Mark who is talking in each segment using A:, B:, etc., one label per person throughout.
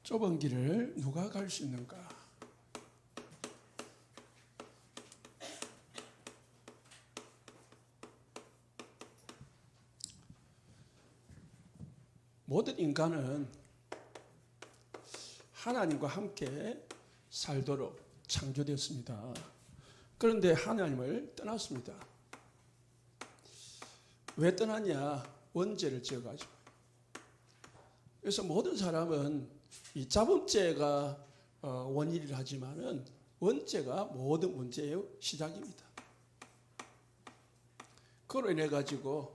A: 좁은 길을 누가 갈 수 있는가? 모든 인간은 하나님과 함께 살도록 창조되었습니다. 그런데 하나님을 떠났습니다. 왜 떠났냐? 원죄를 지어가지고. 그래서 모든 사람은 이 자범죄가 원인이라 하지만은 원죄가 모든 문제의 시작입니다. 그로 인해 가지고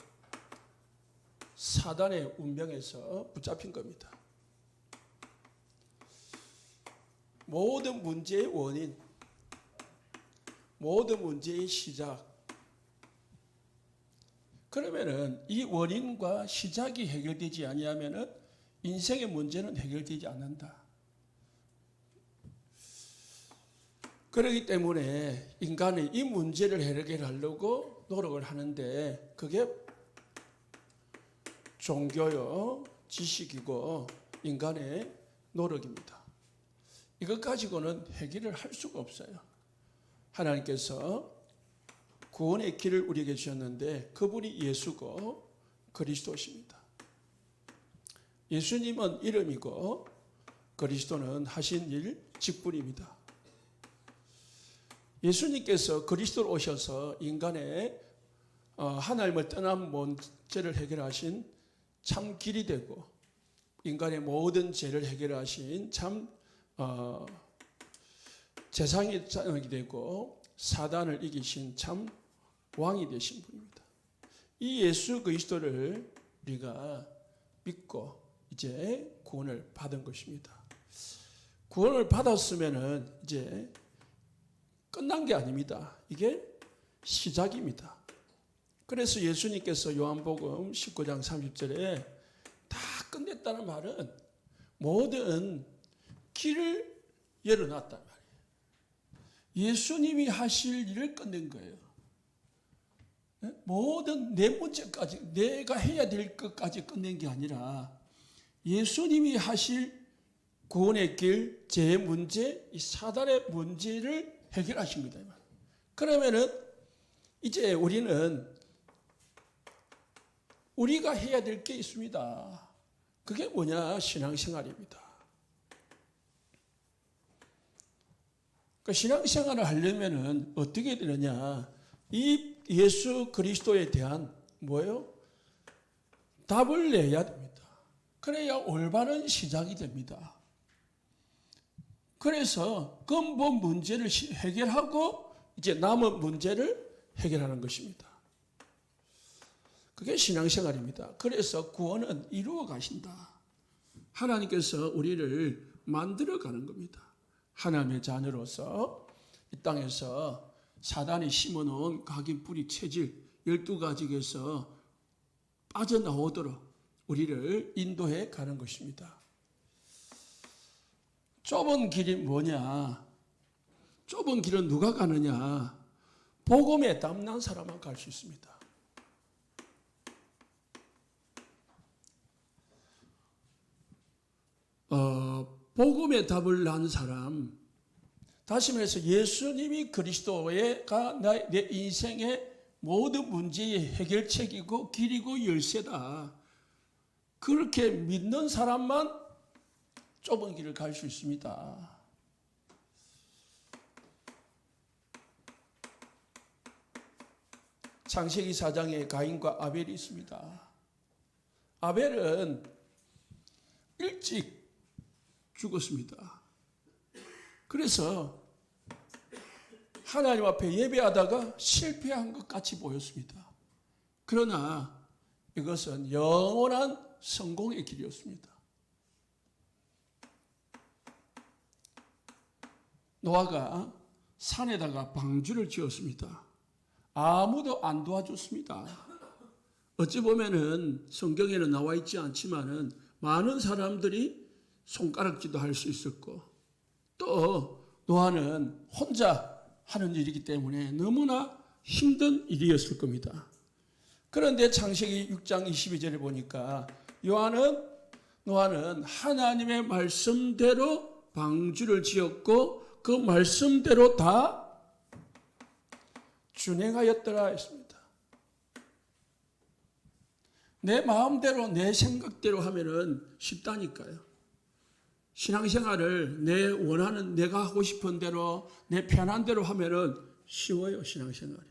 A: 사단의 운명에서 붙잡힌 겁니다. 모든 문제의 원인, 모든 문제의 시작. 그러면은 이 원인과 시작이 해결되지 아니하면은 인생의 문제는 해결되지 않는다. 그렇기 때문에 인간이 이 문제를 해결하려고 노력을 하는데 그게 종교요, 지식이고 인간의 노력입니다. 이것 가지고는 해결을 할 수가 없어요. 하나님께서 구원의 길을 우리에게 주셨는데 그분이 예수고 그리스도십니다. 예수님은 이름이고 그리스도는 하신 일 직분입니다. 예수님께서 그리스도로 오셔서 인간의 하나님을 떠난 문제를 해결하신 참 길이 되고 인간의 모든 죄를 해결하신 참 재상이 되고 사단을 이기신 참 왕이 되신 분입니다. 이 예수 그리스도를 우리가 믿고 이제 구원을 받은 것입니다. 구원을 받았으면은 이제 끝난 게 아닙니다. 이게 시작입니다. 그래서 예수님께서 요한복음 19장 30절에 다 끝냈다는 말은 모든 길을 열어놨단 말이에요. 예수님이 하실 일을 끝낸 거예요. 모든 내 문제까지 내가 해야 될 것까지 끝낸 게 아니라 예수님이 하실 구원의 길, 죄의 문제, 이 사단의 문제를 해결하신 거다. 그러면은 이제 우리는 우리가 해야 될 게 있습니다. 그게 뭐냐? 신앙생활입니다. 그 신앙생활을 하려면은 어떻게 되느냐? 이 예수 그리스도에 대한 뭐예요? 답을 내야 됩니다. 그래야 올바른 시작이 됩니다. 그래서 근본 문제를 해결하고 이제 남은 문제를 해결하는 것입니다. 그게 신앙생활입니다. 그래서 구원은 이루어 가신다. 하나님께서 우리를 만들어 가는 겁니다. 하나님의 자녀로서 이 땅에서 사단이 심어놓은 각인 뿌리 체질 12가지에서 빠져나오도록 우리를 인도해 가는 것입니다. 좁은 길이 뭐냐? 좁은 길은 누가 가느냐? 복음에 담난 사람만 갈 수 있습니다. 복음에 답을 난 사람, 다시 말해서 예수님이 그리스도가 내 인생의 모든 문제의 해결책이고 길이고 열쇠다. 그렇게 믿는 사람만 좁은 길을 갈 수 있습니다. 창세기 4장에 가인과 아벨이 있습니다. 아벨은 일찍 죽었습니다. 그래서 하나님 앞에 예배하다가 실패한 것 같이 보였습니다. 그러나 이것은 영원한 성공의 길이었습니다. 노아가 산에다가 방주를 지었습니다. 아무도 안 도와줬습니다. 어찌 보면은 성경에는 나와 있지 않지만은 많은 사람들이 손가락질도 할 수 있었고 또 노아는 혼자 하는 일이기 때문에 너무나 힘든 일이었을 겁니다. 그런데 창세기 6장 22절에 보니까 요한은 노아는 하나님의 말씀대로 방주를 지었고 그 말씀대로 다 준행하였더라 했습니다. 내 마음대로 내 생각대로 하면은 쉽다니까요. 신앙생활을 내 원하는 내가 하고 싶은 대로 내 편한 대로 하면은 쉬워요. 신앙생활이.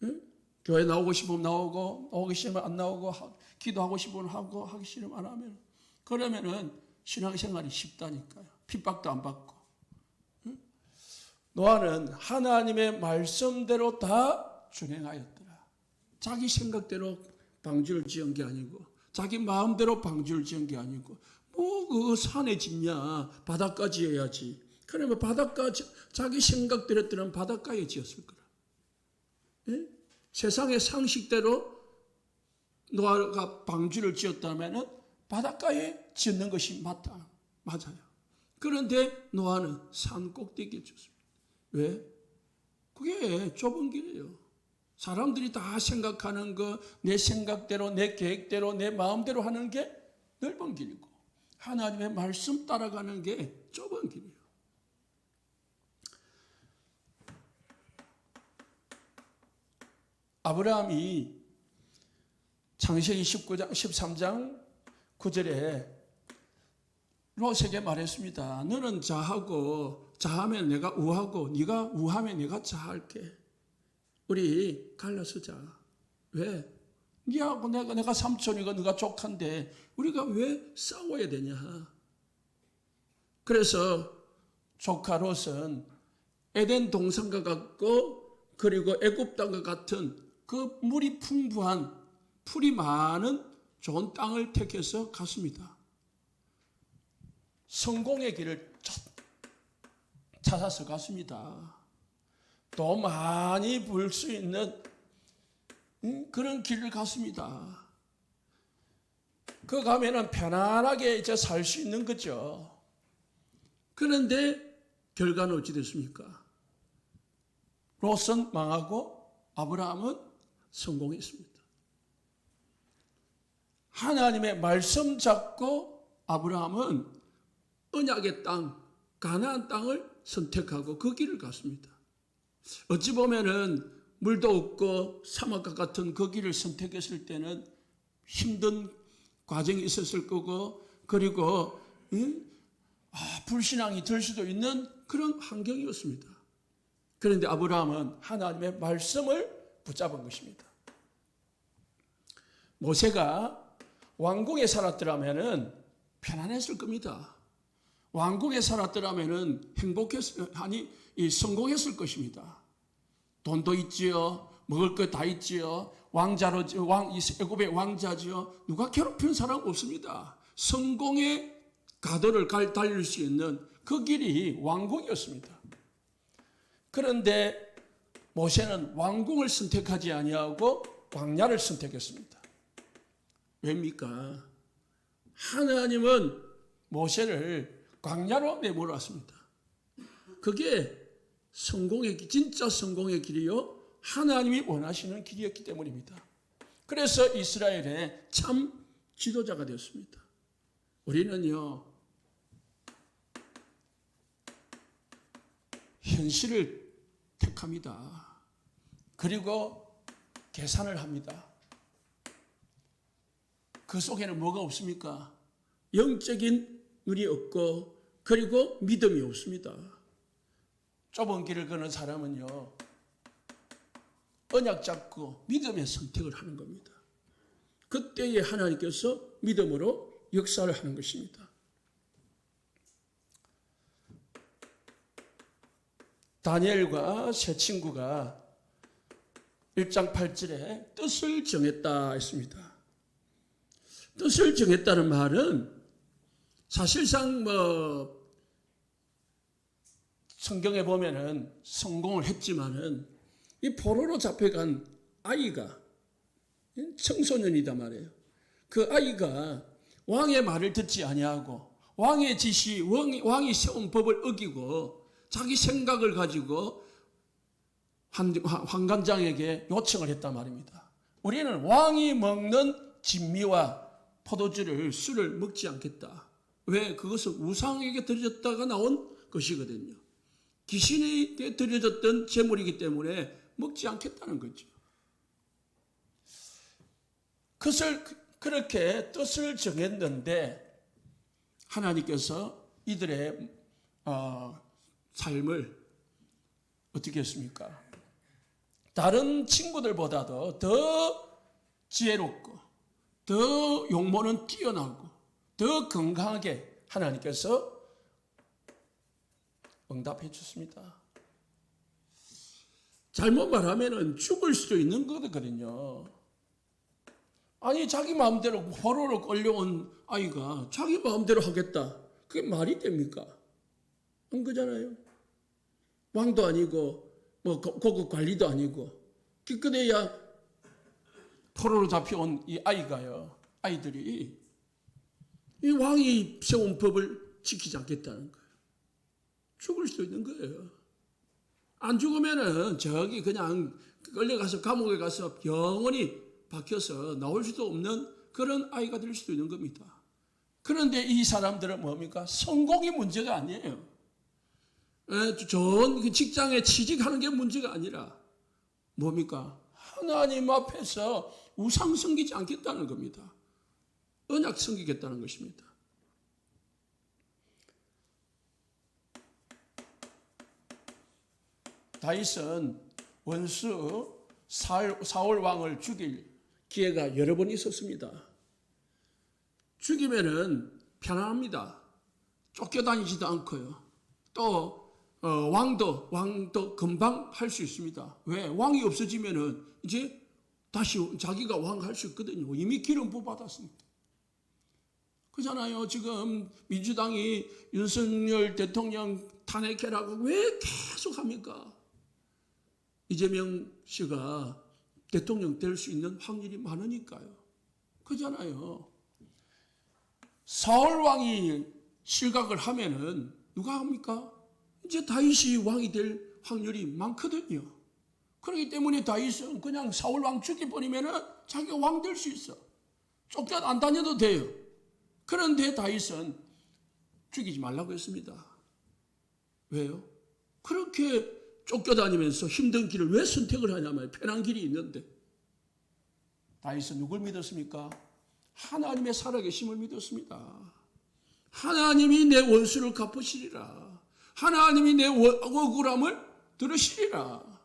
A: 응? 교회 나오고 싶으면 나오고 나오기 싫으면 안 나오고 기도하고 싶으면 하고 하기 싫으면 안 하면 그러면은 신앙생활이 쉽다니까요. 핍박도 안 받고. 응? 노아는 하나님의 말씀대로 다 준행하였더라. 자기 생각대로 방주를 지은 게 아니고 자기 마음대로 방주를 지은 게 아니고 뭐 그 산에 짓냐 바닷가 지어야지. 그러면 바닷가 자기 생각대로 했더니 바닷가에 지었을 거라. 예? 세상의 상식대로 노아가 방주를 지었다면 바닷가에 짓는 것이 맞아요. 그런데 노아는 산 꼭대기에 지었습니다. 왜? 그게 좁은 길이에요. 사람들이 다 생각하는 거, 내 생각대로, 내 계획대로, 내 마음대로 하는 게 넓은 길이고 하나님의 말씀 따라가는 게 좁은 길이에요. 아브라함이 창세기 13장 9절에 롯에게 말했습니다. 너는 자하면 내가 우하고 네가 우하면 내가 자할게. 우리 갈라서자. 왜? 네하고 내가 삼촌이고 네가 조카인데 우리가 왜 싸워야 되냐. 그래서 조카 롯은 에덴 동산과 같고 그리고 애굽 땅과 같은 그 물이 풍부한 풀이 많은 좋은 땅을 택해서 갔습니다. 성공의 길을 찾아서 갔습니다. 또 많이 벌 수 있는 그런 길을 갔습니다. 그 가면은 편안하게 이제 살 수 있는 거죠. 그런데 결과는 어찌 됐습니까? 롯은 망하고 아브라함은 성공했습니다. 하나님의 말씀 잡고 아브라함은 언약의 땅, 가나안 땅을 선택하고 그 길을 갔습니다. 어찌 보면은 물도 없고 사막과 같은 그 길을 선택했을 때는 힘든 과정이 있었을 거고 그리고 불신앙이 들 수도 있는 그런 환경이었습니다. 그런데 아브라함은 하나님의 말씀을 붙잡은 것입니다. 모세가 왕궁에 살았더라면 편안했을 겁니다. 왕궁에 살았더라면 성공했을 것입니다. 돈도 있지요. 먹을 것 다 있지요. 애굽의 왕자지요. 누가 괴롭히는 사람 없습니다. 성공의 가도를 달릴 수 있는 그 길이 왕궁이었습니다. 그런데 모세는 왕궁을 선택하지 아니하고 광야를 선택했습니다. 왜입니까? 하나님은 모세를 광야로 내몰았습니다. 그게 진짜 성공의 길이요. 하나님이 원하시는 길이었기 때문입니다. 그래서 이스라엘의 참 지도자가 되었습니다. 우리는요, 현실을 택합니다. 그리고 계산을 합니다. 그 속에는 뭐가 없습니까? 영적인 눈이 없고 그리고 믿음이 없습니다. 좁은 길을 걷는 사람은요, 언약 잡고 믿음의 선택을 하는 겁니다. 그때에 하나님께서 믿음으로 역사를 하는 것입니다. 다니엘과 세 친구가 1장 8절에 뜻을 정했다 했습니다. 뜻을 정했다는 말은 사실상 성경에 보면은 성공을 했지만은 이 포로로 잡혀간 아이가 청소년이다 말이에요. 그 아이가 왕의 말을 듣지 아니하고 왕의 지시, 왕이 세운 법을 어기고 자기 생각을 가지고 환관장에게 요청을 했단 말입니다. 우리는 왕이 먹는 진미와 포도주를 술을 먹지 않겠다. 왜? 그것은 우상에게 드려졌다가 나온 것이거든요. 귀신에게 드려졌던 제물이기 때문에 먹지 않겠다는 거죠. 그렇게 뜻을 정했는데 하나님께서 이들의 삶을 어떻게 했습니까? 다른 친구들보다도 더 지혜롭고 더 용모는 뛰어나고 더 건강하게 하나님께서 응답해 줬습니다. 잘못 말하면 죽을 수도 있는 거거든요. 아니 자기 마음대로 포로로 끌려온 아이가 자기 마음대로 하겠다. 그게 말이 됩니까? 안 그잖아요. 왕도 아니고 뭐 고급 관리도 아니고 기껏해야 포로로 잡혀온 이 아이들이 이 왕이 세운 법을 지키지 않겠다는 거예요. 죽을 수도 있는 거예요. 안 죽으면은 저기 그냥 끌려가서 감옥에 가서 영원히 박혀서 나올 수도 없는 그런 아이가 될 수도 있는 겁니다. 그런데 이 사람들은 뭡니까? 성공이 문제가 아니에요. 좋은 직장에 취직하는 게 문제가 아니라 뭡니까? 하나님 앞에서 우상 섬기지 않겠다는 겁니다. 언약 섬기겠다는 것입니다. 다윗은 원수 사울 왕을 죽일 기회가 여러 번 있었습니다. 죽이면은 편안합니다. 쫓겨다니지도 않고요. 또 왕도 금방 할 수 있습니다. 왜? 왕이 없어지면은 이제 다시 자기가 왕 할 수 있거든요. 이미 기름 부어 받았습니다. 그잖아요. 지금 민주당이 윤석열 대통령 탄핵해라고 왜 계속 합니까? 이재명 씨가 대통령 될 수 있는 확률이 많으니까요. 그잖아요. 사울 왕이 실각을 하면은 누가 합니까? 이제 다윗이 왕이 될 확률이 많거든요. 그렇기 때문에 다윗은 그냥 사울 왕 죽여버리면은 자기가 왕 될 수 있어. 쫓겨 안 다녀도 돼요. 그런데 다윗은 죽이지 말라고 했습니다. 왜요? 그렇게 쫓겨다니면서 힘든 길을 왜 선택을 하냐면 편한 길이 있는데 다윗은 누굴 믿었습니까? 하나님의 살아계심을 믿었습니다. 하나님이 내 원수를 갚으시리라. 하나님이 내 억울함을 들으시리라.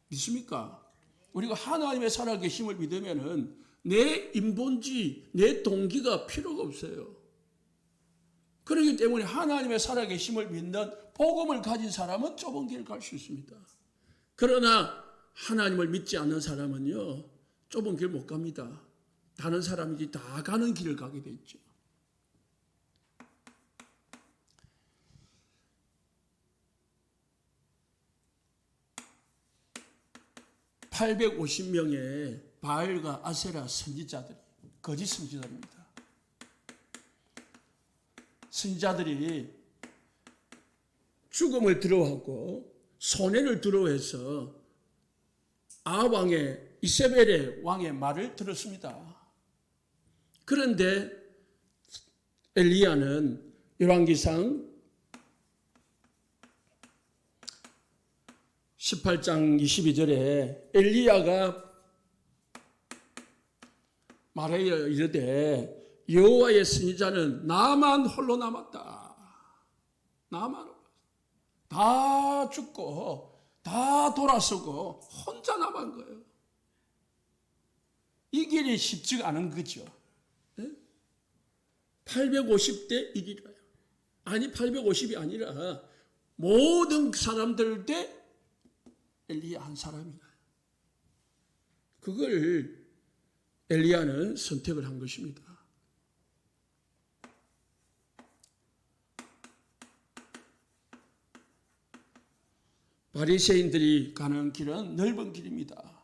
A: 믿습니까? 우리가 하나님의 살아계심을 믿으면은 내 인본주의, 내 동기가 필요가 없어요. 그렇기 때문에 하나님의 살아계심을 믿는 복음을 가진 사람은 좁은 길을 갈 수 있습니다. 그러나 하나님을 믿지 않는 사람은요, 좁은 길 못 갑니다. 다른 사람이 다 가는 길을 가게 되죠. (850명의) 바알과 아세라 선지자들이 거짓 선지자입니다. 선지자들이 죽음을 두려워하고 손해를 두려워해서 아합 왕의 이세벨의 왕의 말을 들었습니다. 그런데 엘리야는 열왕기상 18장 22절에 엘리야가 말하여 이르되 여호와의 선지자는 나만 홀로 남았다. 나만 다 죽고 다 돌아서고 혼자 남은 거예요. 이 길이 쉽지가 않은 거죠. 850대 1이라요. 아니 850이 아니라 모든 사람들 대 엘리야 한 사람이다. 그걸 엘리야는 선택을 한 것입니다. 바리새인들이 가는 길은 넓은 길입니다.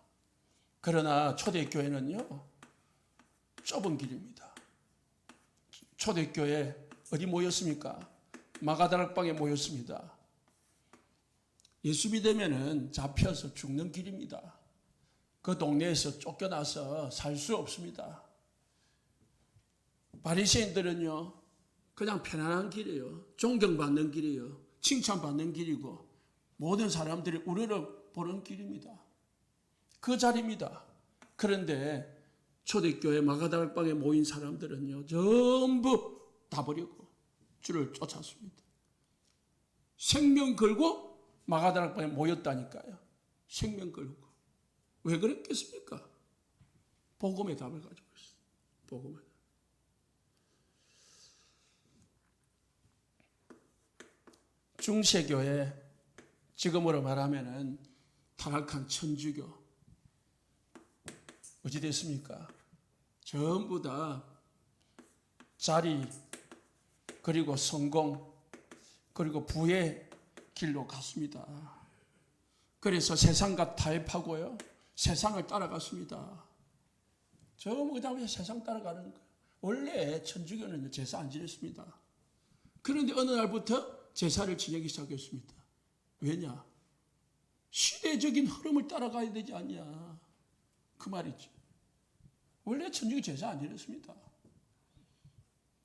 A: 그러나 초대교회는요, 좁은 길입니다. 초대교회 어디 모였습니까? 마가다락방에 모였습니다. 예수 믿으면은 잡혀서 죽는 길입니다. 그 동네에서 쫓겨나서 살 수 없습니다. 바리새인들은요 그냥 편안한 길이에요. 존경받는 길이에요. 칭찬받는 길이고 모든 사람들이 우러러 보는 길입니다. 그 자리입니다. 그런데 초대교회 마가다락방에 모인 사람들은요 전부 다 버리고 주를 쫓았습니다. 생명 걸고 마가다락방에 모였다니까요. 생명 걸고. 왜 그랬겠습니까? 복음의 답을 가지고 있어요. 복음의 답. 중세교회, 지금으로 말하면은 타락한 천주교 어찌 됐습니까? 전부 다 자리 그리고 성공 그리고 부의 길로 갔습니다. 그래서 세상과 타협하고요 세상을 따라갔습니다. 전부 그냥 세상 따라가는 거예요. 원래 천주교는 제사 안 지냈습니다. 그런데 어느 날부터 제사를 지내기 시작했습니다. 왜냐? 시대적인 흐름을 따라가야 되지 않냐 그 말이죠. 원래 천주교 제사 안 지냈습니다.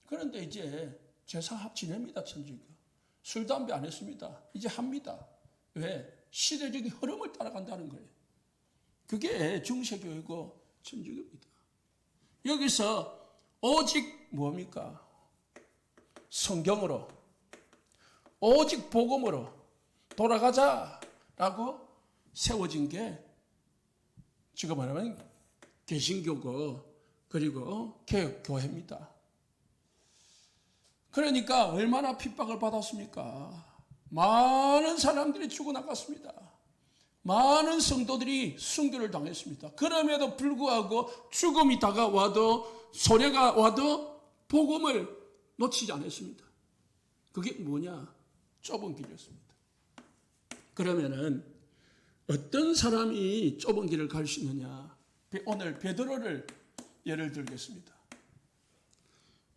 A: 그런데 이제 제사 지냅니다. 천주교. 술, 담배 안 했습니다. 이제 합니다. 왜? 시대적인 흐름을 따라간다는 거예요. 그게 중세교회고 천주교입니다. 여기서 오직 뭡니까? 성경으로 오직 복음으로 돌아가자라고 세워진 게 지금 말하면 개신교고 그리고 개혁교회입니다. 그러니까 얼마나 핍박을 받았습니까? 많은 사람들이 죽어나갔습니다. 많은 성도들이 순교를 당했습니다. 그럼에도 불구하고 죽음이 다가와도 소래가 와도 복음을 놓치지 않았습니다. 그게 뭐냐? 좁은 길이었습니다. 그러면은 어떤 사람이 좁은 길을 갈 수 있느냐? 오늘 베드로를 예를 들겠습니다.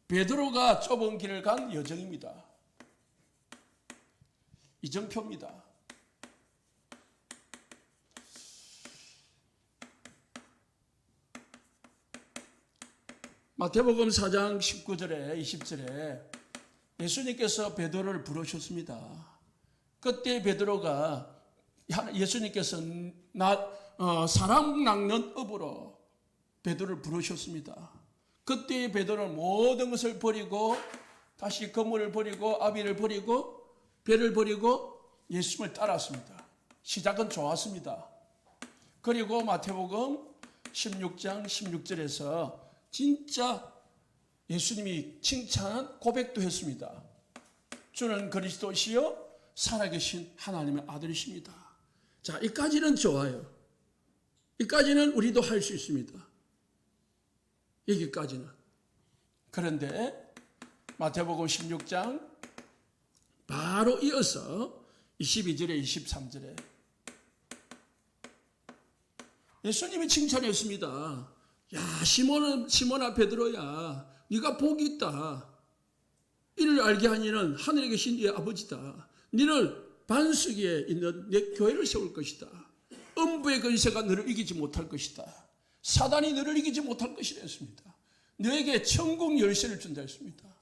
A: 베드로가 좁은 길을 간 여정입니다. 이정표입니다. 마태복음 4장 19절에 20절에 예수님께서 베드로를 부르셨습니다. 그때 베드로가 예수님께서 사람 낚는 업으로 베드로를 부르셨습니다. 그때 베드로는 모든 것을 버리고 다시 건물을 버리고 아비를 버리고 배를 버리고 예수님을 따랐습니다. 시작은 좋았습니다. 그리고 마태복음 16장 16절에서 진짜 예수님이 칭찬한 고백도 했습니다. 주는 그리스도시요 살아계신 하나님의 아들이십니다. 자, 이까지는 좋아요. 이까지는 우리도 할 수 있습니다. 여기까지는. 그런데 마태복음 16장 바로 이어서 22절에 23절에 예수님이 칭찬했습니다. 야, 시몬아 베드로야, 네가 복이 있다. 이를 알게 하니는 하늘에 계신 네 아버지다. 너를 반석에 있는 내 교회를 세울 것이다. 음부의 권세가 너를 이기지 못할 것이다. 사단이 너를 이기지 못할 것이라 했습니다. 너에게 천국 열쇠를 준다 했습니다.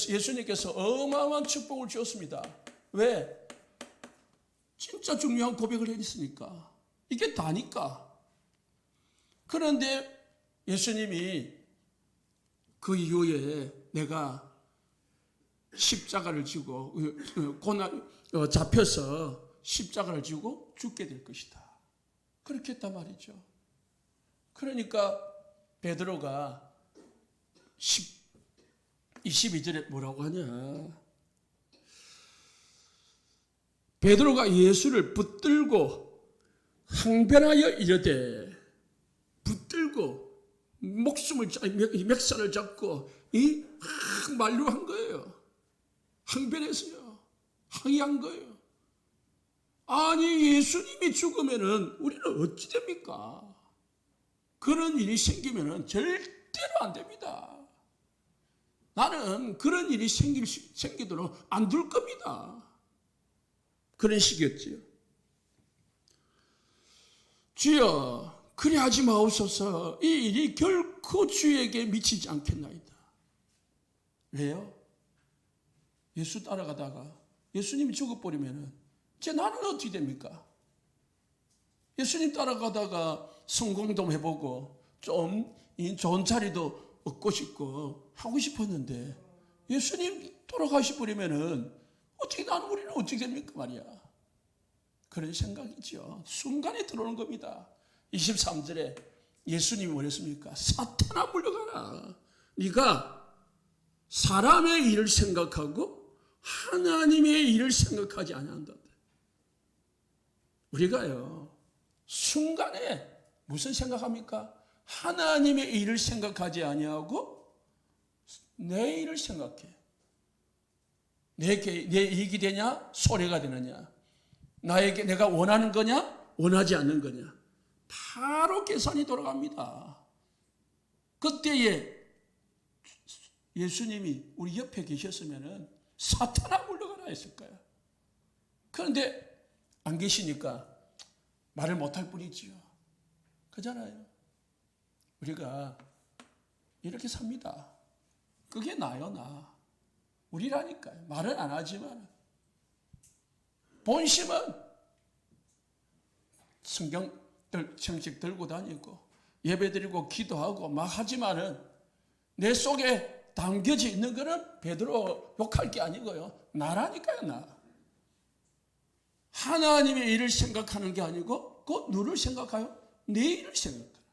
A: 예수님께서 어마어마한 축복을 주었습니다. 왜? 진짜 중요한 고백을 했으니까. 이게 다니까. 그런데 예수님이 그 이후에 내가 십자가를 지고 잡혀서 십자가를 지고 죽게 될 것이다. 그렇게 했단 말이죠. 그러니까 베드로가 22절에 뭐라고 하냐? 베드로가 예수를 붙들고 항변하여 이르되, 붙들고 맥살을 잡고 만류한 거예요. 항변했어요. 항의한 거예요. 아니, 예수님이 죽으면은 우리는 어찌 됩니까? 그런 일이 생기면은 절대로 안 됩니다. 나는 그런 일이 생기도록 안 둘 겁니다. 그런 식이었지요. 주여, 그리하지 마옵소서. 이 일이 결코 주에게 미치지 않겠나이다. 왜요? 예수 따라가다가 예수님이 죽어버리면 이제 나는 어떻게 됩니까? 예수님 따라가다가 성공도 해보고 좀 좋은 자리도 얻고 싶고 하고 싶었는데 예수님 돌아가셔버리면 어떻게 우리는 어떻게 됩니까 말이야. 그런 생각이죠. 순간에 들어오는 겁니다. 23절에 예수님이 뭐랬습니까? 사탄아 물러가라. 네가 사람의 일을 생각하고 하나님의 일을 생각하지 아니한다. 우리가요 순간에 무슨 생각합니까? 하나님의 일을 생각하지 아니하고 내 일을 생각해. 내 이익이 되냐? 손해가 되느냐? 내가 원하는 거냐? 원하지 않는 거냐? 바로 계산이 돌아갑니다. 그때에 예수님이 우리 옆에 계셨으면 사탄아 물러가라 했을 거야. 그런데 안 계시니까 말을 못할 뿐이지요. 그잖아요. 우리가 이렇게 삽니다. 그게 나요, 나. 우리라니까요. 말은 안 하지만 본심은 성식 들고 다니고 예배드리고 기도하고 막 하지만은 내 속에 담겨져 있는 거는 베드로 욕할 게 아니고요. 나라니까요, 나. 하나님의 일을 생각하는 게 아니고 그 누를 생각하요? 내 일을 생각하요.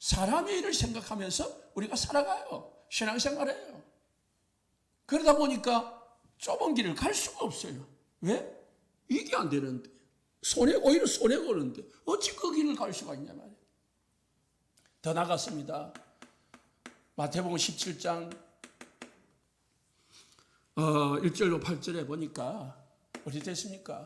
A: 사람의 일을 생각하면서 우리가 살아가요. 신앙생활해요. 그러다 보니까 좁은 길을 갈 수가 없어요. 왜? 이게 안 되는데. 오히려 손해가 오는데 어찌 그 길을 갈 수가 있냐 말이에요. 더 나갔습니다. 마태복음 17장 1절로 8절에 보니까 어디 됐습니까?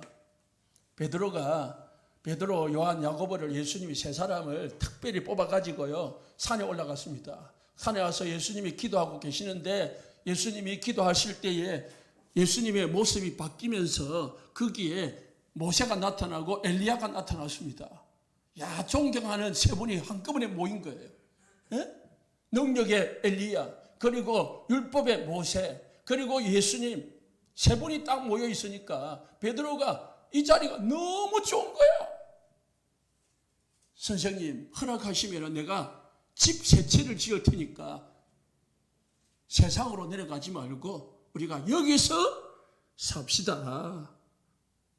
A: 베드로, 요한, 야고보를 예수님이 세 사람을 특별히 뽑아가지고요 산에 올라갔습니다. 산에 와서 예수님이 기도하고 계시는데 예수님이 기도하실 때에 예수님의 모습이 바뀌면서 거기에 모세가 나타나고 엘리야가 나타났습니다. 야, 존경하는 세 분이 한꺼번에 모인 거예요. 예? 능력의 엘리야, 그리고 율법의 모세, 그리고 예수님 세 분이 딱 모여 있으니까 베드로가 이 자리가 너무 좋은 거야. 선생님 허락하시면 내가 집 세 채를 지을 테니까 세상으로 내려가지 말고 우리가 여기서 삽시다.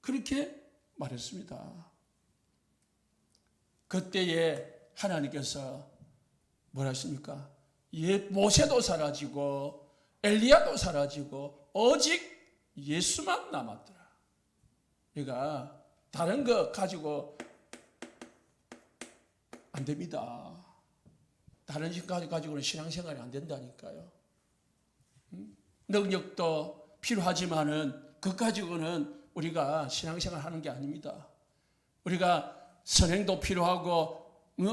A: 그렇게 말했습니다. 그때에 하나님께서 뭐라 했습니까? 모세도 사라지고 엘리야도 사라지고 오직 예수만 남았더라. 그러니까 다른 거 가지고 안 됩니다. 다른 것 가지고는 신앙생활이 안 된다니까요. 능력도 필요하지만은 그것 가지고는 우리가 신앙생활 하는 게 아닙니다. 우리가 선행도 필요하고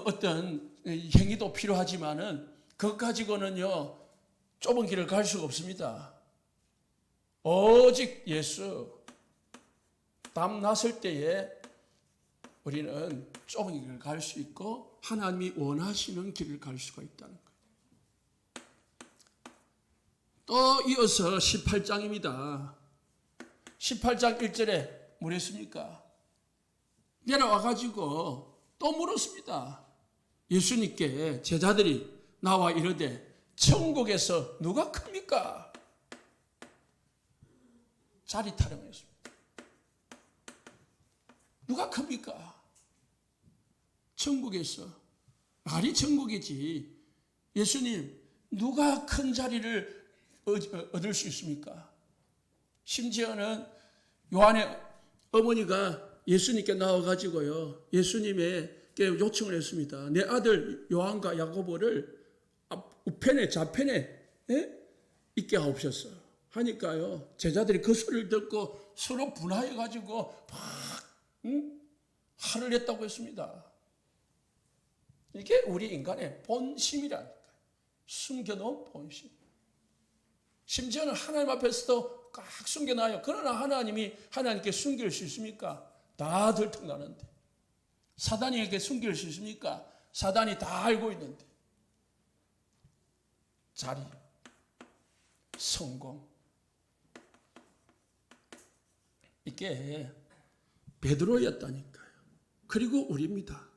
A: 어떤 행위도 필요하지만은 그것 가지고는요 좁은 길을 갈 수가 없습니다. 오직 예수. 땀 났을 때에 우리는 좁은 길을 갈 수 있고 하나님이 원하시는 길을 갈 수가 있다는 거예요. 또 이어서 18장입니다. 18장 1절에 뭐랬습니까? 내려와가지고 또 물었습니다. 예수님께 제자들이 나와 이르되 천국에서 누가 큽니까? 자리 타령했습니다. 누가 큽니까? 천국에서. 말이 천국이지. 예수님 누가 큰 자리를 얻을 수 있습니까? 심지어는 요한의 어머니가 예수님께 나와가지고요 예수님에게 요청을 했습니다. 내 아들 요한과 야고보를 우편에 좌편에 있게 하옵소서 하니까요 제자들이 그 소리를 듣고 서로 분하해가지고 막 화를 냈다고 했습니다. 이게 우리 인간의 본심이라니까요. 숨겨놓은 본심. 심지어는 하나님 앞에서도 꽉 숨겨놔요. 그러나 하나님께 숨길 수 있습니까? 다 들통나는데. 사단에게 숨길 수 있습니까? 사단이 다 알고 있는데. 자리, 성공. 이게 베드로였다니까요. 그리고 우리입니다.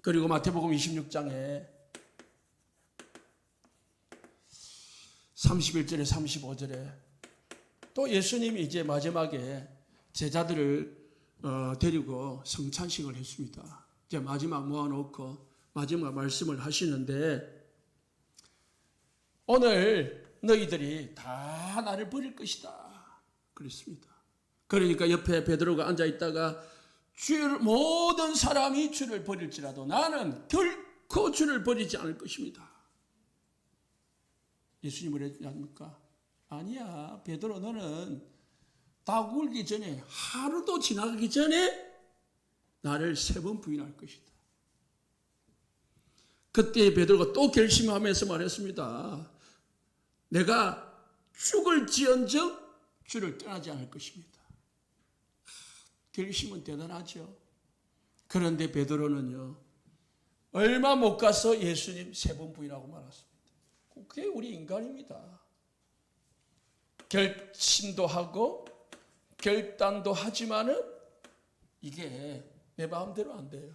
A: 그리고 마태복음 26장에 31절에 35절에 또 예수님이 이제 마지막에 제자들을 데리고 성찬식을 했습니다. 이제 마지막 모아놓고 마지막 말씀을 하시는데, 오늘 너희들이 다 나를 버릴 것이다 그랬습니다. 그러니까 옆에 베드로가 앉아있다가 모든 사람이 주를 버릴지라도 나는 결코 주를 버리지 않을 것입니다. 예수님을 했지 않습니까? 아니야, 베드로, 너는 다 굴기 전에, 하루도 지나가기 전에 나를 3번 부인할 것이다. 그때 베드로가 또 결심하면서 말했습니다. 내가 죽을지언정 주를 떠나지 않을 것입니다. 결심은 대단하죠. 그런데 베드로는요, 얼마 못 가서 예수님 3번 부인하고 말았습니다. 그게 우리 인간입니다. 결심도 하고 결단도 하지만은 이게 내 마음대로 안 돼요.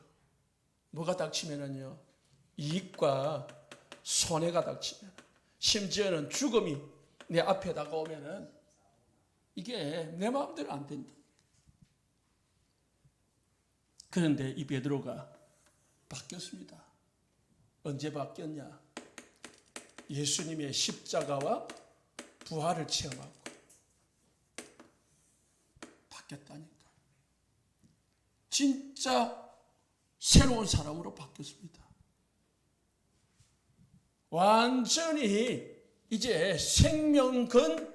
A: 뭐가 닥치면은요, 이익과 손해가 닥치면, 심지어는 죽음이 내 앞에 다가오면은 이게 내 마음대로 안 된다. 그런데 이 베드로가 바뀌었습니다. 언제 바뀌었냐? 예수님의 십자가와 부활을 체험하고 바뀌었다니까. 진짜 새로운 사람으로 바뀌었습니다. 완전히 이제 생명건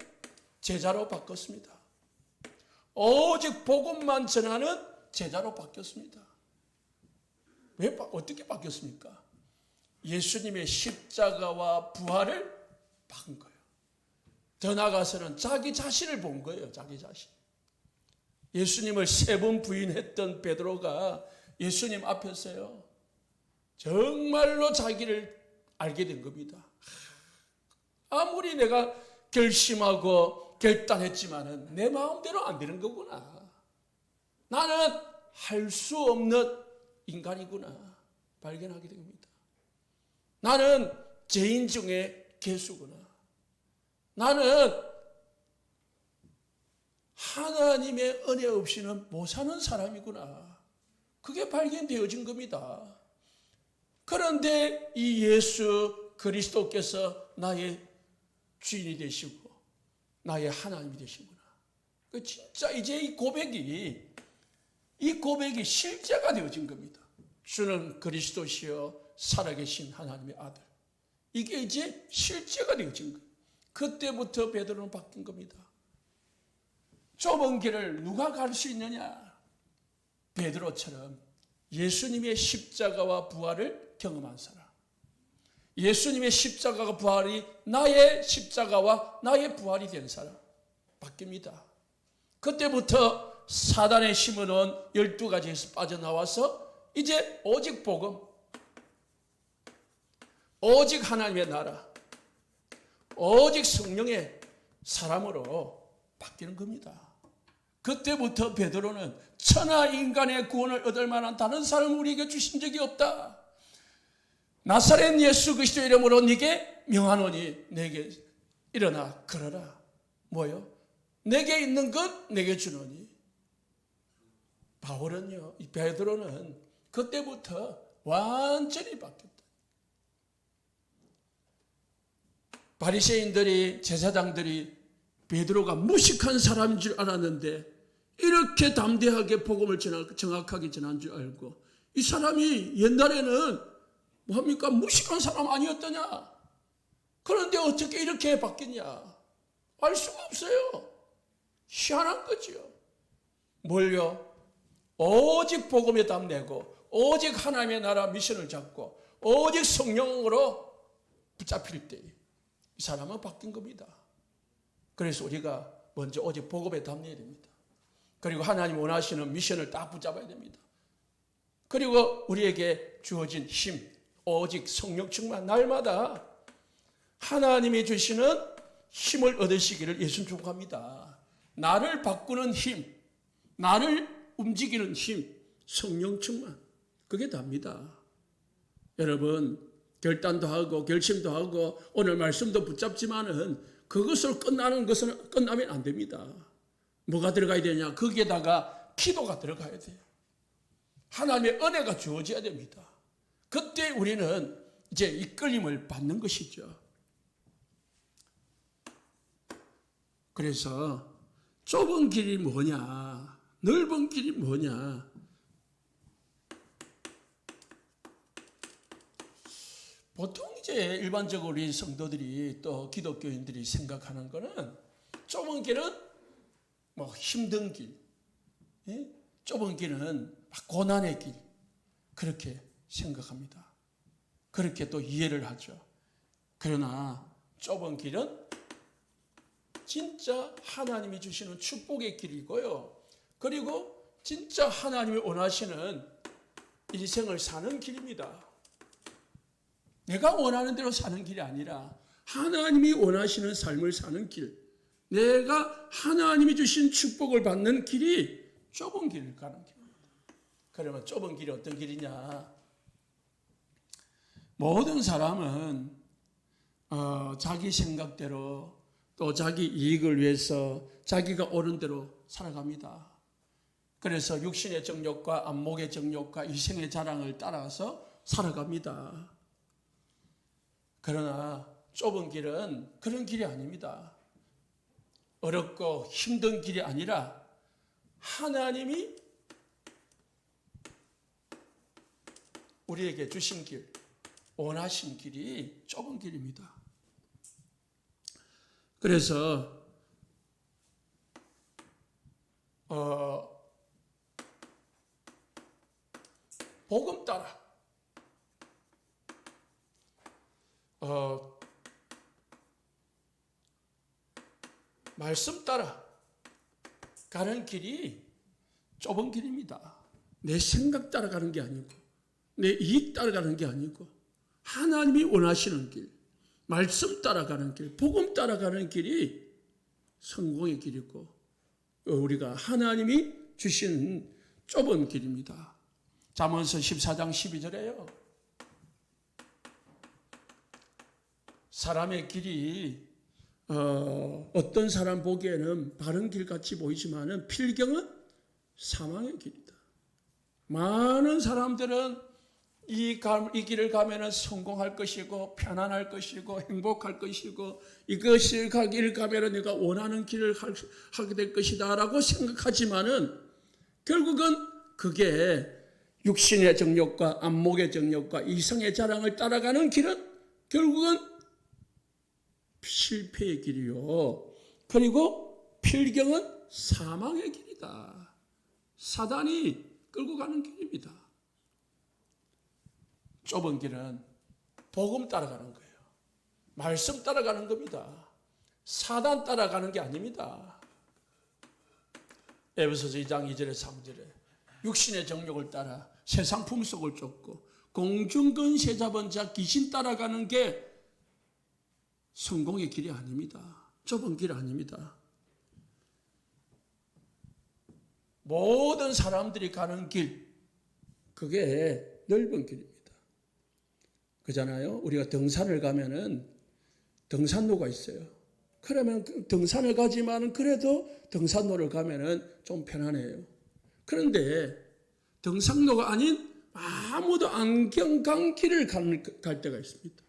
A: 제자로 바뀌었습니다. 오직 복음만 전하는 제자로 바뀌었습니다. 어떻게 바뀌었습니까? 예수님의 십자가와 부활을 받은 거예요. 더 나아가서는 자기 자신을 본 거예요. 자기 자신. 예수님을 3번 부인했던 베드로가 예수님 앞에서요, 정말로 자기를 알게 된 겁니다. 아무리 내가 결심하고 결단했지만은 내 마음대로 안 되는 거구나. 나는 할 수 없는 인간이구나 발견하게 됩니다. 나는 죄인 중에 괴수구나. 나는 하나님의 은혜 없이는 못 사는 사람이구나. 그게 발견되어진 겁니다. 그런데 이 예수 그리스도께서 나의 주인이 되시고 나의 하나님이 되시구나. 진짜 이제 이 고백이 실제가 되어진 겁니다. 주는 그리스도시요 살아계신 하나님의 아들. 이게 이제 실제가 되어진 거예요. 그때부터 베드로는 바뀐 겁니다. 좁은 길을 누가 갈 수 있느냐? 베드로처럼 예수님의 십자가와 부활을 경험한 사람. 예수님의 십자가와 부활이 나의 십자가와 나의 부활이 된 사람. 바뀝니다. 그때부터 사단의 심어놓은 12가지에서 빠져나와서 이제 오직 복음, 오직 하나님의 나라, 오직 성령의 사람으로 바뀌는 겁니다. 그때부터 베드로는 천하 인간의 구원을 얻을 만한 다른 사람을 우리에게 주신 적이 없다. 나사렛 예수 그리스도 이름으로 네게 명하노니 내게 일어나 걸어라. 뭐요? 내게 있는 것 내게 주노니. 바울은요, 이 베드로는 그때부터 완전히 바뀌었다. 바리새인들이, 제사장들이 베드로가 무식한 사람인 줄 알았는데 이렇게 담대하게 복음을 정확하게 전한 줄 알고, 이 사람이 옛날에는 뭡니까? 무식한 사람 아니었더냐? 그런데 어떻게 이렇게 바뀌냐? 알 수가 없어요. 희한한 거지요. 뭘요? 오직 복음에 담내고 오직 하나님의 나라 미션을 잡고 오직 성령으로 붙잡힐 때 이 사람은 바뀐 겁니다. 그래서 우리가 먼저 오직 복음에 담내야 됩니다. 그리고 하나님 원하시는 미션을 딱 붙잡아야 됩니다. 그리고 우리에게 주어진 힘, 오직 성령 충만, 날마다 하나님이 주시는 힘을 얻으시기를 예수님 축복합니다. 나를 바꾸는 힘, 나를 움직이는 힘, 성령 충만, 그게 답니다. 여러분, 결단도 하고 결심도 하고 오늘 말씀도 붙잡지만은 그것으로 끝나면 안 됩니다. 뭐가 들어가야 되냐? 거기에다가 기도가 들어가야 돼요. 하나님의 은혜가 주어져야 됩니다. 그때 우리는 이제 이끌림을 받는 것이죠. 그래서 좁은 길이 뭐냐? 넓은 길이 뭐냐? 보통 이제 일반적으로 우리 성도들이 또 기독교인들이 생각하는 거는 좁은 길은 뭐 힘든 길, 좁은 길은 고난의 길, 그렇게 생각합니다. 그렇게 또 이해를 하죠. 그러나 좁은 길은 진짜 하나님이 주시는 축복의 길이고요. 그리고 진짜 하나님이 원하시는 인생을 사는 길입니다. 내가 원하는 대로 사는 길이 아니라 하나님이 원하시는 삶을 사는 길, 내가 하나님이 주신 축복을 받는 길이 좁은 길을 가는 길입니다. 그러면 좁은 길이 어떤 길이냐? 모든 사람은 자기 생각대로 또 자기 이익을 위해서 자기가 옳은 대로 살아갑니다. 그래서 육신의 정욕과 안목의 정욕과 이생의 자랑을 따라서 살아갑니다. 그러나 좁은 길은 그런 길이 아닙니다. 어렵고 힘든 길이 아니라 하나님이 우리에게 주신 길, 원하신 길이 좁은 길입니다. 그래서 복음 따라 말씀 따라 가는 길이 좁은 길입니다. 내 생각 따라가는 게 아니고 내 이익 따라가는 게 아니고 하나님이 원하시는 길, 말씀 따라가는 길, 복음 따라가는 길이 성공의 길이고 우리가 하나님이 주신 좁은 길입니다. 잠언서 14장 12절에요. 사람의 길이 어떤 사람 보기에는 바른 길같이 보이지만 필경은 사망의 길이다. 많은 사람들은 이 길을 가면 성공할 것이고 편안할 것이고 행복할 것이고 이것을 가기를 가면 내가 원하는 길을 하게 될 것이다 라고 생각하지만은 결국은 그게 육신의 정욕과 안목의 정욕과 이성의 자랑을 따라가는 길은 결국은 실패의 길이요. 그리고 필경은 사망의 길이다. 사단이 끌고 가는 길입니다. 좁은 길은 복음 따라가는 거예요. 말씀 따라가는 겁니다. 사단 따라가는 게 아닙니다. 에베소서 2장 2절에 3절에 육신의 정욕을 따라 세상 풍속을 쫓고 공중근세 잡은 자 귀신 따라가는 게 성공의 길이 아닙니다. 좁은 길 아닙니다. 모든 사람들이 가는 길, 그게 넓은 길입니다. 그잖아요. 우리가 등산을 가면은 등산로가 있어요. 그러면 등산을 가지만은 그래도 등산로를 가면은 좀 편안해요. 그런데 등산로가 아닌 아무도 안 간 길을 갈 때가 있습니다.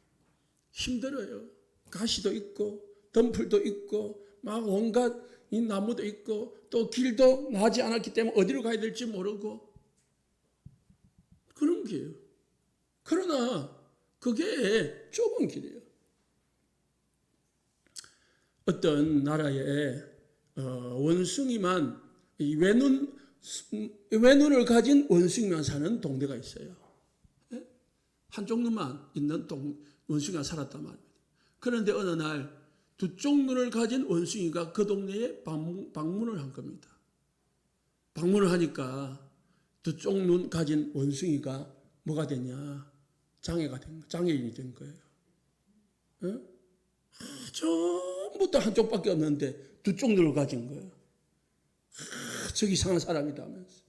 A: 힘들어요. 가시도 있고 덤풀도 있고 막 온갖 이 나무도 있고 또 길도 나지 않았기 때문에 어디로 가야 될지 모르고 그런 길이에요. 그러나 그게 좁은 길이에요. 어떤 나라에 원숭이만 외눈을 가진 원숭이만 사는 동네가 있어요. 한쪽 눈만 있는 원숭이가 살았단 말입니다. 그런데 어느 날 두 쪽 눈을 가진 원숭이가 그 동네에 방문을 한 겁니다. 방문을 하니까 두 쪽 눈 가진 원숭이가 뭐가 됐냐? 장애인이 된 거예요. 어? 전부 다 한쪽밖에 없는데 두 쪽 눈을 가진 거예요. 저기 이상한 사람이다 하면서.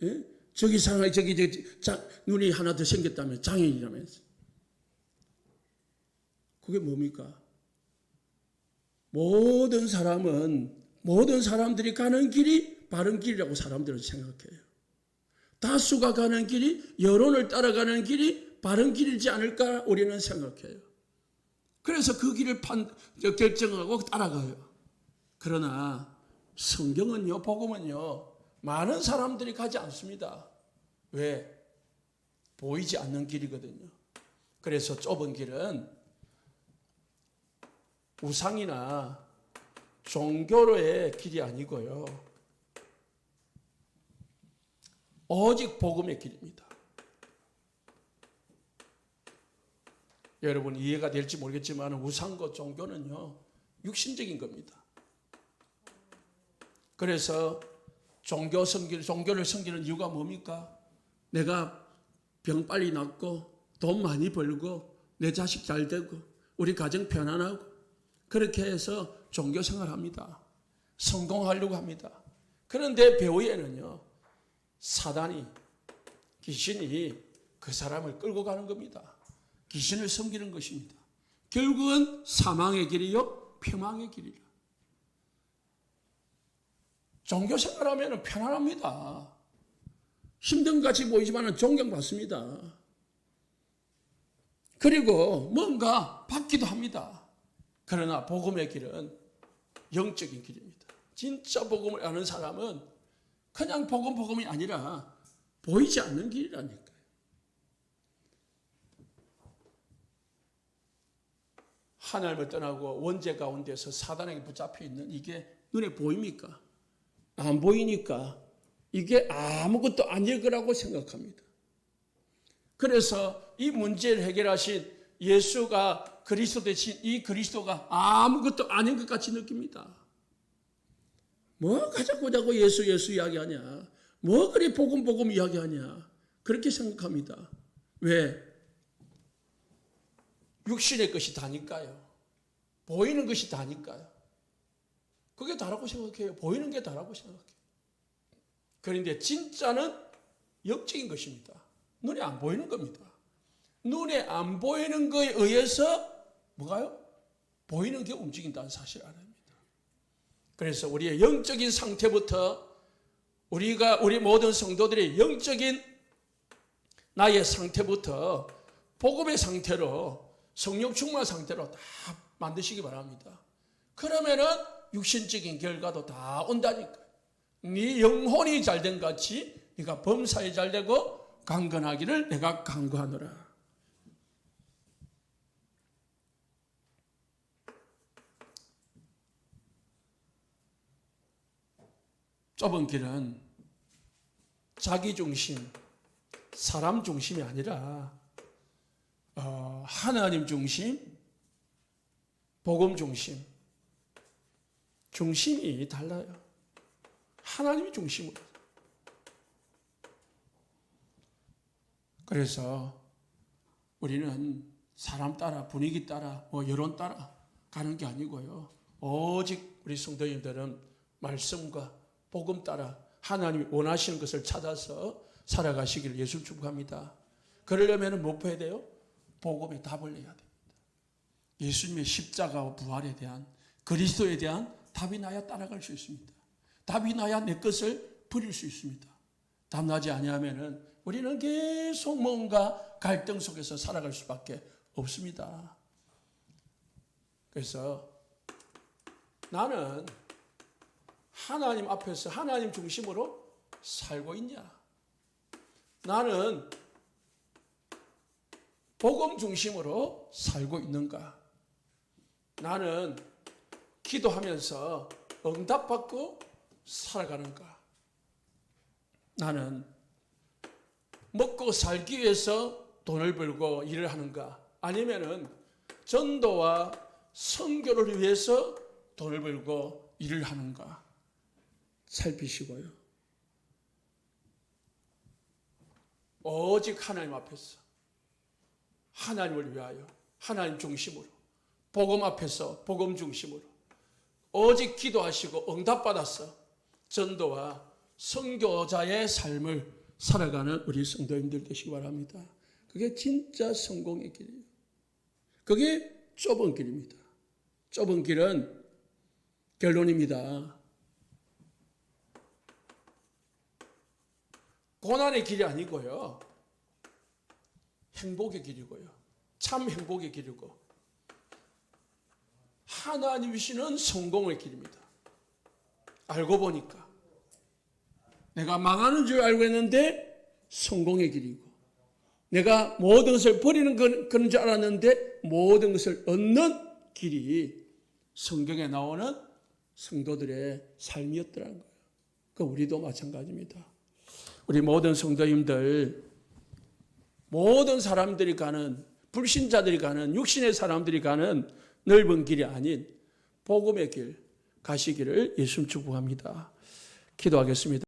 A: 예? 저기 이상하게 눈이 하나 더 생겼다면 장애인이라면서. 그게 뭡니까? 모든 사람들이 가는 길이 바른 길이라고 사람들은 생각해요. 다수가 가는 길이, 여론을 따라가는 길이 바른 길이지 않을까 우리는 생각해요. 그래서 그 길을 결정하고 따라가요. 그러나 성경은요, 복음은요, 많은 사람들이 가지 않습니다. 왜? 보이지 않는 길이거든요. 그래서 좁은 길은 우상이나 종교로의 길이 아니고요. 오직 복음의 길입니다. 여러분 이해가 될지 모르겠지만 우상과 종교는요, 육신적인 겁니다. 그래서 종교를 섬기는 이유가 뭡니까? 내가 병 빨리 낫고 돈 많이 벌고 내 자식 잘 되고 우리 가정 편안하고 그렇게 해서 종교 생활합니다. 성공하려고 합니다. 그런데 배후에는요, 사단이, 귀신이 그 사람을 끌고 가는 겁니다. 귀신을 섬기는 것입니다. 결국은 사망의 길이요, 폐망의 길이라. 종교 생활하면 편안합니다. 힘든 것 같이 보이지만 존경받습니다. 그리고 뭔가 받기도 합니다. 그러나 복음의 길은 영적인 길입니다. 진짜 복음을 아는 사람은 그냥 복음이 아니라 보이지 않는 길이라니까요. 하나님을 떠나고 원죄 가운데서 사단에게 붙잡혀 있는 이게 눈에 보입니까? 안 보이니까 이게 아무것도 아닐 거라고 생각합니다. 그래서 이 문제를 해결하신 예수가 그리스도 대신 이 그리스도가 아무것도 아닌 것 같이 느낍니다. 뭐 가자고 예수 이야기하냐? 뭐 그리 복음 이야기하냐? 그렇게 생각합니다. 왜? 육신의 것이 다니까요. 보이는 것이 다니까요. 그게 다라고 생각해요. 보이는 게 다라고 생각해요. 그런데 진짜는 영적인 것입니다. 눈에 안 보이는 겁니다. 눈에 안 보이는 것에 의해서 뭐가요? 보이는 게 움직인다는 사실을 알아야 합니다. 그래서 우리의 영적인 상태부터 우리 모든 성도들의 영적인 나의 상태부터 복음의 상태로 성령 충만 상태로 다 만드시기 바랍니다. 그러면은 육신적인 결과도 다 온다니까요. 네 영혼이 잘된 같이 네가 범사에 잘되고 강건하기를 내가 간구하노라. 좁은 길은 자기 중심, 사람 중심이 아니라 하나님 중심, 복음 중심, 중심이 달라요. 하나님이 중심으로. 그래서 우리는 사람 따라, 분위기 따라, 여론 따라 가는 게 아니고요. 오직 우리 성도님들은 말씀과 복음 따라 하나님이 원하시는 것을 찾아서 살아가시기를 예수 축복합니다. 그러려면 뭐 해야 돼요? 복음에 답을 내야 됩니다. 예수님의 십자가와 부활에 대한, 그리스도에 대한 답이 나야 따라갈 수 있습니다. 답이 나야 내 것을 버릴 수 있습니다. 답 나지 아니하면은 우리는 계속 뭔가 갈등 속에서 살아갈 수밖에 없습니다. 그래서 나는 하나님 앞에서 하나님 중심으로 살고 있냐? 나는 복음 중심으로 살고 있는가? 나는 기도하면서 응답받고 살아가는가? 나는 먹고 살기 위해서 돈을 벌고 일을 하는가? 아니면은 전도와 선교를 위해서 돈을 벌고 일을 하는가? 살피시고요. 오직 하나님 앞에서 하나님을 위하여 하나님 중심으로 복음 앞에서 복음 중심으로 오직 기도하시고 응답받아서 전도와 선교자의 삶을 살아가는 우리 성도님들 되시기 바랍니다. 그게 진짜 성공의 길이에요. 그게 좁은 길입니다. 좁은 길은 결론입니다. 고난의 길이 아니고요. 행복의 길이고요. 참 행복의 길이고 하나님이시는 성공의 길입니다. 알고 보니까 내가 망하는 줄 알고 있는데 성공의 길이고 내가 모든 것을 버리는 그런 줄 알았는데 모든 것을 얻는 길이 성경에 나오는 성도들의 삶이었더라는 거예요. 그 우리도 마찬가지입니다. 우리 모든 성도님들, 모든 사람들이 가는, 불신자들이 가는, 육신의 사람들이 가는 넓은 길이 아닌 복음의 길 가시기를 예수님 축복합니다. 기도하겠습니다.